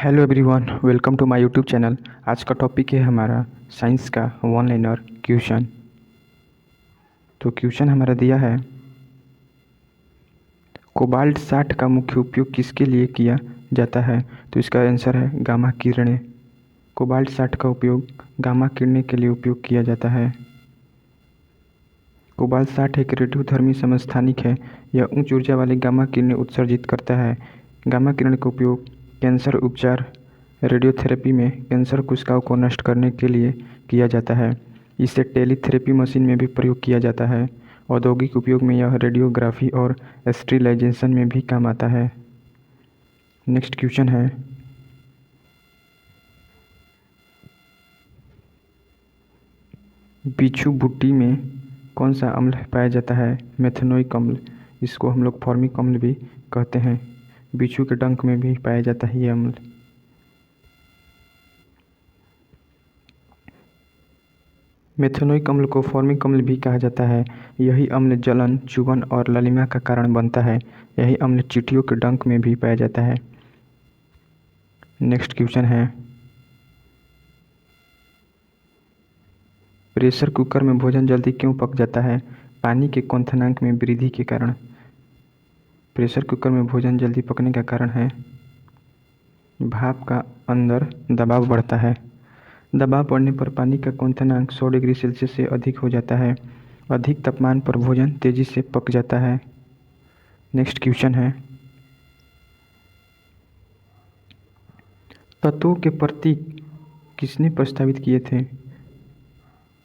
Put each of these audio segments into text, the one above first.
Hello everyone, welcome to my YouTube channel. आज का topic है हमारा साइंस का वन लाइनर क्वेश्चन। तो क्वेश्चन हमारा दिया है, कोबाल्ट 60 का मुख्य उपयोग किसके लिए किया जाता है? तो इसका आंसर है गामा किरणें। कोबाल्ट 60 का उपयोग गामा किरणें के लिए उपयोग किया जाता है। कोबाल्ट 60 एक रेडियोधर्मी समस्थानिक है। यह उच्च ऊर्जा वाली गामा किरणें उत्सर्जित करता है। गामा किरण का उपयोग कैंसर उपचार, रेडियोथेरेपी में कैंसर कोशिकाओं को नष्ट करने के लिए किया जाता है। इसे टेलीथेरेपी मशीन में भी प्रयोग किया जाता है। औद्योगिक उपयोग में यह रेडियोग्राफी और स्टेरिलाइजेशन में भी काम आता है। नेक्स्ट क्वेश्चन है, बिच्छू बुट्टी में कौन सा अम्ल पाया जाता है? मेथनोइक अम्ल। इसको हम लोग फॉर्मिक अम्ल भी कहते हैं। बिच्छू के डंक में भी पाया जाता है ये अम्ल। मेथनोइक अम्ल को फॉर्मिक अम्ल भी कहा जाता है। यही अम्ल जलन, चुभन और ललिमा का कारण बनता है। यही अम्ल चींटियों के डंक में भी पाया जाता है। नेक्स्ट क्वेश्चन है, प्रेशर कुकर में भोजन जल्दी क्यों पक जाता है? पानी के क्वथनांक में वृद्धि के कारण। प्रेशर कुकर में भोजन जल्दी पकने का कारण है भाप का अंदर दबाव बढ़ता है। दबाव बढ़ने पर पानी का क्वथनांक 100 डिग्री सेल्सियस से अधिक हो जाता है। अधिक तापमान पर भोजन तेजी से पक जाता है। नेक्स्ट क्वेश्चन है, तत्वों के प्रतीक किसने प्रस्तावित किए थे?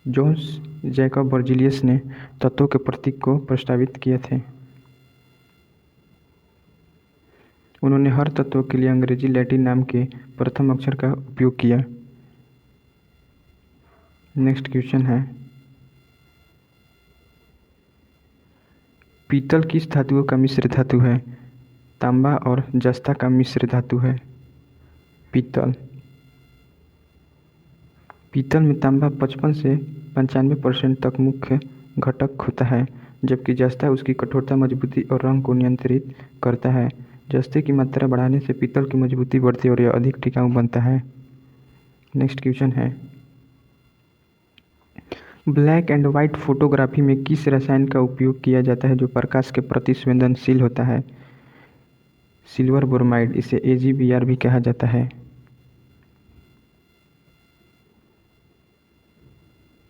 जोन्स जैकब बर्जीलियस ने तत्वों के प्रतीक को प्रस्तावित किए थे। उन्होंने हर तत्व के लिए अंग्रेजी लैटिन नाम के प्रथम अक्षर का उपयोग किया। नेक्स्ट क्वेश्चन है, पीतल किस धातुओं का मिश्र धातु है? तांबा और जस्ता का मिश्र धातु है पीतल। पीतल में तांबा 55 से 95% तक मुख्य घटक होता है, जबकि जस्ता उसकी कठोरता, मजबूती और रंग को नियंत्रित करता है। जस्ते की मात्रा बढ़ाने से पीतल की मजबूती बढ़ती है और यह अधिक टिकाऊ बनता है। नेक्स्ट क्वेश्चन है, ब्लैक एंड वाइट फोटोग्राफी में किस रसायन का उपयोग किया जाता है जो प्रकाश के प्रति संवेदनशील होता है? Silver bromide. इसे AgBr भी कहा जाता है।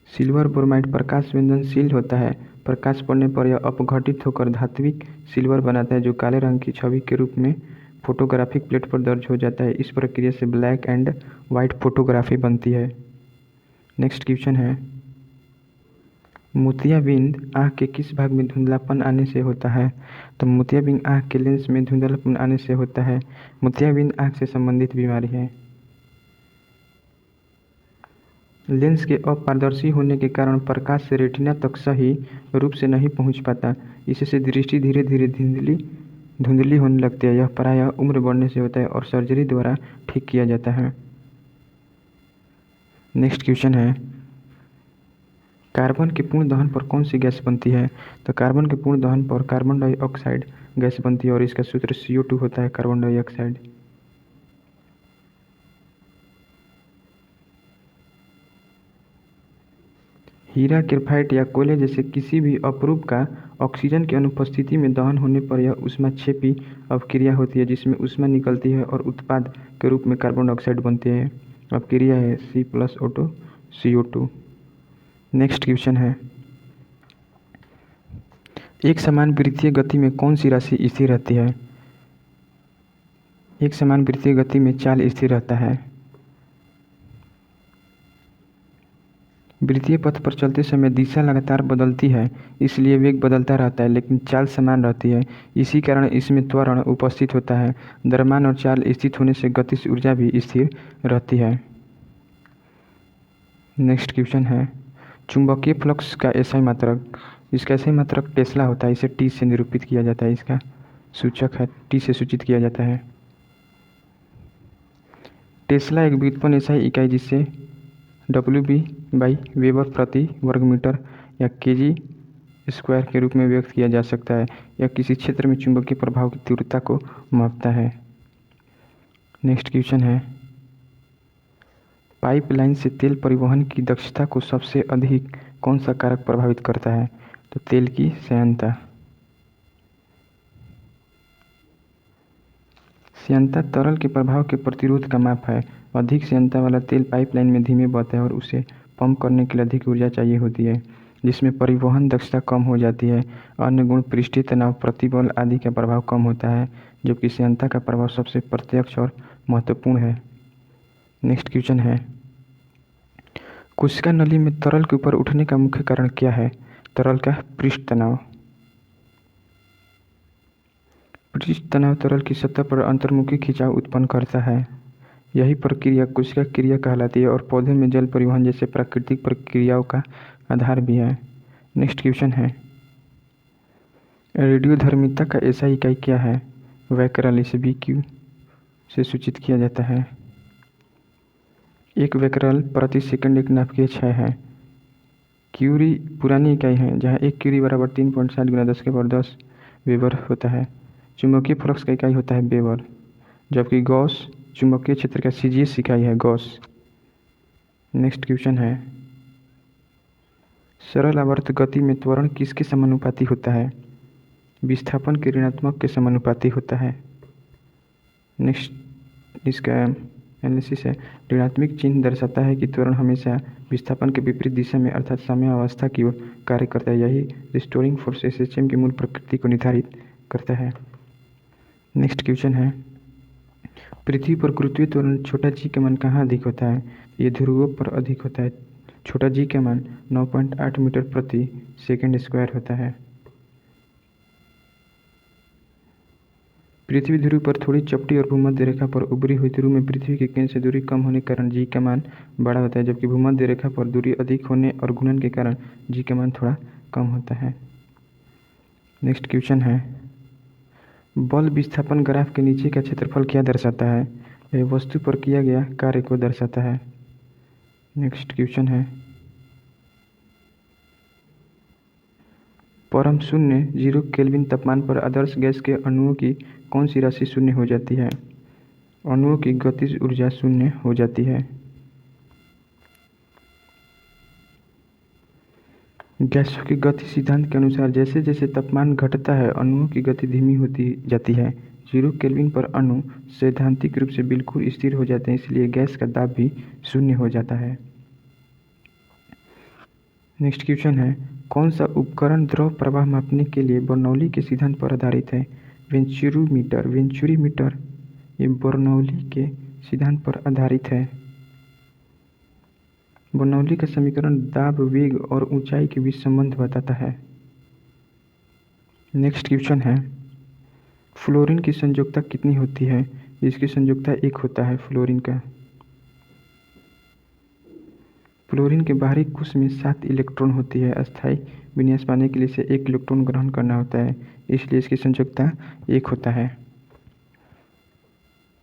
सिल्वर ब्रोमाइड प्रकाश संवेदनशील होता है। प्रकाश पड़ने पर यह अपघटित होकर धात्विक सिल्वर बनाता है, जो काले रंग की छवि के रूप में फोटोग्राफिक प्लेट पर दर्ज हो जाता है। इस प्रक्रिया से ब्लैक एंड वाइट फोटोग्राफी बनती है। नेक्स्ट क्वेश्चन है, मोतियाबिंद आँख के किस भाग में धुंधलापन आने से होता है? तो मोतियाबिंद आँख के लेंस में धुंधलापन आने से होता है। मोतियाबिंद आँख से संबंधित बीमारी है। लेंस के अपारदर्शी होने के कारण प्रकाश से रेटिना तक सही रूप से नहीं पहुंच पाता। इससे दृष्टि धीरे धीरे धुंधली होने लगती है। यह प्रायः उम्र बढ़ने से होता है और सर्जरी द्वारा ठीक किया जाता है। नेक्स्ट क्वेश्चन है, कार्बन के पूर्ण दहन पर कौन सी गैस बनती है? तो कार्बन के पूर्ण दहन पर कार्बन डाइऑक्साइड गैस बनती है और इसका सूत्र CO2 होता है, कार्बन डाइऑक्साइड। हीरा, ग्रेफाइट या कोयले जैसे किसी भी अपरूप का ऑक्सीजन की अनुपस्थिति में दहन होने पर यह ऊष्माक्षेपी अपक्रिया होती है, जिसमें ऊष्मा निकलती है और उत्पाद के रूप में कार्बन डाइऑक्साइड बनती है। अपक्रिया है C+O2 CO2। नेक्स्ट क्वेश्चन है, एक समान वृत्तीय गति में कौन सी राशि स्थिर रहती है? एक समान वृत्तीय गति में चाल स्थिर रहता है। वृत्तीय पथ पर चलते समय दिशा लगातार बदलती है, इसलिए वेग बदलता रहता है, लेकिन चाल समान रहती है। इसी कारण इसमें त्वरण उपस्थित होता है। द्रव्यमान और चाल स्थित होने से गतिज ऊर्जा भी स्थिर रहती है। नेक्स्ट क्वेश्चन है, चुंबकीय फ्लक्स का SI मात्रक। इसका SI मात्रक टेस्ला होता है। इसे T से निरूपित किया जाता है। इसका सूचक है T से सूचित किया जाता है। टेस्ला एक व्युत्पन्न SI इकाई जिसे WB/वेबर प्रति वर्ग मीटर या kg² के रूप में व्यक्त किया जा सकता है। यह किसी क्षेत्र में चुंबकीय प्रभाव की तीव्रता को मापता है। नेक्स्ट क्वेश्चन है, पाइपलाइन से तेल परिवहन की दक्षता को सबसे अधिक कौन सा कारक प्रभावित करता है? तो तेल की श्यानता। श्यानता तरल के प्रभाव के प्रतिरोध का माप है। अधिक श्यानता वाला तेल पाइपलाइन में धीमे बहता है और उसे पंप करने के लिए अधिक ऊर्जा चाहिए होती है, जिसमें परिवहन दक्षता कम हो जाती है। अन्य गुण पृष्ठीय तनाव, प्रतिबल आदि का प्रभाव कम होता है, जबकि श्यानता का प्रभाव सबसे प्रत्यक्ष और महत्वपूर्ण है। नेक्स्ट क्वेश्चन है, कोशिका नली में तरल के ऊपर उठने का मुख्य कारण क्या है? तरल का पृष्ठ तनाव। पृष्ठ तनाव तरल की सतह पर अंतर्मुखी खिंचाव उत्पन्न करता है। यही प्रक्रिया कोशिका क्रिया कहलाती है और पौधे में जल परिवहन जैसे प्राकृतिक प्रक्रियाओं का आधार भी है। नेक्स्ट क्वेश्चन है, रेडियोधर्मिता का एसआई इकाई क्या है? वैकरल, इसे BQ से सूचित किया जाता है। एक वैकरल प्रति सेकंड एक नाभिकीय क्षय है। क्यूरी पुरानी इकाई है, जहाँ 1 क्यूरी बराबर 3.7 × 10⁻10 वेबर होता है। चुंबकीय फ्लक्स का इकाई होता है वेबर, जबकि गॉस चुंबकीय क्षेत्र का CGS इकाई है गॉस। नेक्स्ट क्वेश्चन है, सरल आवर्त गति में त्वरण किसके समानुपाती होता है? विस्थापन के ऋणात्मक के समानुपाती होता है। नेक्स्ट इसका एनालिसिस है, ऋणात्मक चिन्ह दर्शाता है कि त्वरण हमेशा विस्थापन के विपरीत दिशा में अर्थात साम्यावस्था की ओर कार्य करता है। यही रिस्टोरिंग फोर्स SHM की मूल प्रकृति को निर्धारित करता है। नेक्स्ट क्वेश्चन है, पृथ्वी पर गुरुत्वीय त्वरण छोटा g का मान कहाँ अधिक होता है? ये ध्रुवों पर अधिक होता है। छोटा g का मान 9.8 मीटर प्रति सेकंड स्क्वायर होता है। पृथ्वी ध्रुव पर थोड़ी चपटी और भूमध्य रेखा पर उभरी हुई ध्रुव में पृथ्वी के केंद्र से दूरी कम होने के कारण g का मान बड़ा होता है, जबकि भूमध्य रेखा पर दूरी अधिक होने और घूर्णन के कारण g का मान थोड़ा कम होता है। नेक्स्ट क्वेश्चन है, बल विस्थापन ग्राफ के नीचे का क्षेत्रफल क्या दर्शाता है? यह वस्तु पर किया गया कार्य को दर्शाता है। नेक्स्ट क्वेश्चन है, परम शून्य 0 केल्विन तापमान पर आदर्श गैस के अणुओं की कौन सी राशि शून्य हो जाती है? अणुओं की गतिज ऊर्जा शून्य हो जाती है। गैसों की गति सिद्धांत के अनुसार जैसे जैसे तापमान घटता है अणुओं की गति धीमी होती जाती है। 0 केल्विन पर अणु सैद्धांतिक रूप से बिल्कुल स्थिर हो जाते हैं, इसलिए गैस का दाब भी शून्य हो जाता है। नेक्स्ट क्वेश्चन है, कौन सा उपकरण द्रव प्रवाह मापने के लिए बर्नौली के सिद्धांत पर आधारित है? वेंचुरीमीटर ये बर्नौली के सिद्धांत पर आधारित है। बर्नौली का समीकरण दाब, वेग और ऊंचाई के बीच संबंध बताता है। नेक्स्ट क्वेश्चन है, फ्लोरीन की संयोजकता कितनी होती है? इसकी संयोजकता 1 होता है फ्लोरीन का। फ्लोरीन के बाहरी कोश में 7 इलेक्ट्रॉन होती है। अस्थायी विन्यास पाने के लिए इसे 1 इलेक्ट्रॉन ग्रहण करना होता है, इसलिए इसकी संयोजकता 1 होता है।